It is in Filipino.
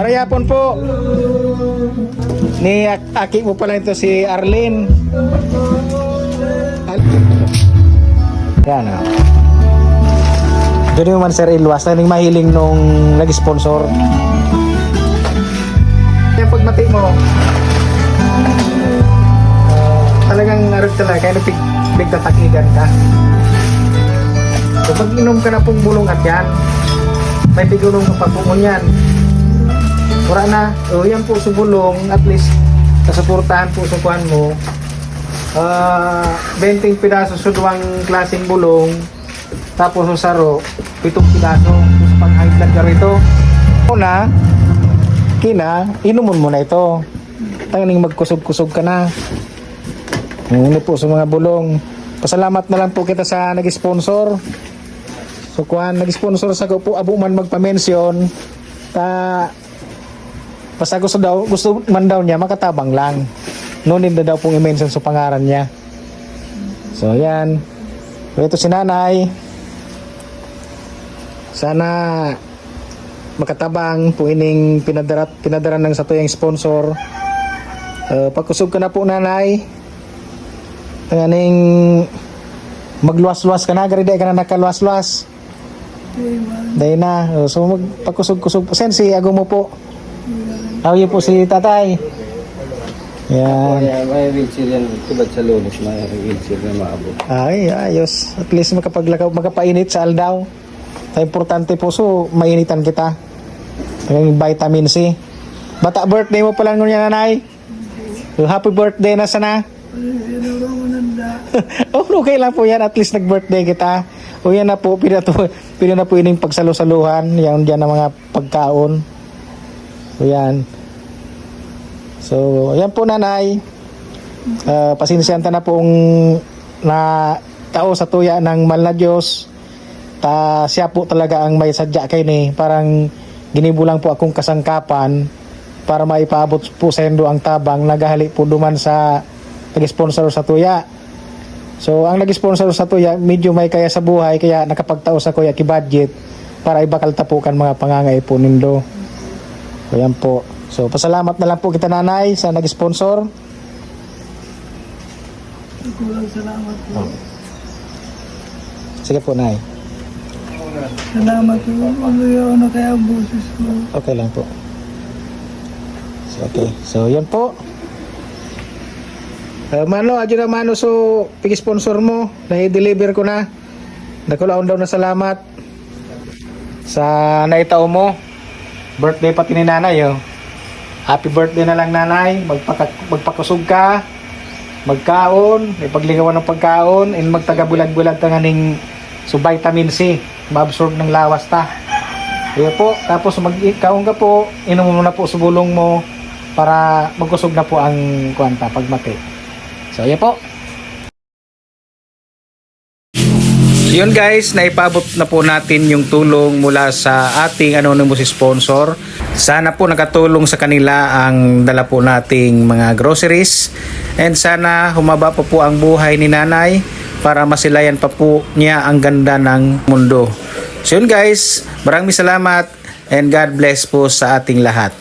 Marayapon po. Ni aki mo pala ito si Arlene. Yan ah. Doon yung man Sir Ilwas na mahiling nung nag-sponsor. Yung pagmati mo, talagang naroon talaga, kaya nagtatakigan ka. So pag inom ka na pong bulong at yan, may bigulong ng pagpungon yan. Wala na, o yan po sa bulong, at least kasuportahan po sa kuhan mo. 20 piraso sa duwang klaseng bulong, tapos sa saro 7 piraso sa pang-high blood ka rito. Una, inumun mo na ito. Tanganing magkusog-kusog ka na. Ano po sa mga bulong. Pasalamat na lang po kita sa nag-sponsor. So kuhan, nag-sponsor sa po abo man magpa-mention. Basta gusto man daw niya makatabang lang. Noon na daw pong i-mention sa pangaran niya. So yan. So ito si nanay. Sana makatabang po ining pinadaran ng sa tuyang sponsor. Pagkusog ka na po nanay. Tanganing magluwas-luwas ka na. Gari ka na nakaluwas-luwas. Dahil na. So magpagkusog-kusog po. Sensi, ago mo po. Awi po si tatay. Yan. May wheelchair yan. Tubad sa lunes, may wheelchair na maabot. Ay, ayos. At least makapainit sa aldaw. Sa importante po, so mainitan kita. Yung vitamin C. Bata birthday mo pala ngunyan, nanay. So, happy birthday na sana. Oh, okay lang po yan. At least nag-birthday kita. O yan na po, pina na po ining pagsalo-saluhan. Yan dyan ang mga pagkaon. So yan. So, yan po nanay. Pasinsyan na pong na tao sa tuya ng mahal na Diyos. Siya po talaga ang may sadya kay ni. Parang ginibulang po akong kasangkapan para maipaabot po sa endo ang tabang nagahali po duman sa nag-sponsor sa tuya. So, ang nag-sponsor sa tuya, medyo may kaya sa buhay, kaya nakapagtao sa kuya ki-budget para ibakal tapukan mga pangangay po nindo. So, yan po. So, pasalamat na lang po kita nanay sa nag-sponsor. Kulang salamat po. Sige po, nay. Salamat po. Ano kaya ang boses ko? Okay lang po. So, okay. So, yan po. Adyo na mano so pig-sponsor mo. Na-deliver ko na. Nakulaon daw na salamat sa naitao mo. Birthday pati ni nanay, oh. Happy birthday na lang nanay. Magpakusog ka. Magkaon. May pagligawan ng pagkaon. And magtaga-bulag-bulag tanganing so vitamin C. Ma-absorb ng lawas ta. Kaya po. Tapos magkaon ka po. Inom mo na po sa bulong mo para magkusog na po ang kuwanta pagmati. So yan po. Yun guys, naipabot na po natin yung tulong mula sa ating anonymous sponsor. Sana po nakatulong sa kanila ang dala po nating mga groceries. And sana humaba pa po ang buhay ni nanay para masilayan pa po niya ang ganda ng mundo. So yun guys, maraming salamat and God bless po sa ating lahat.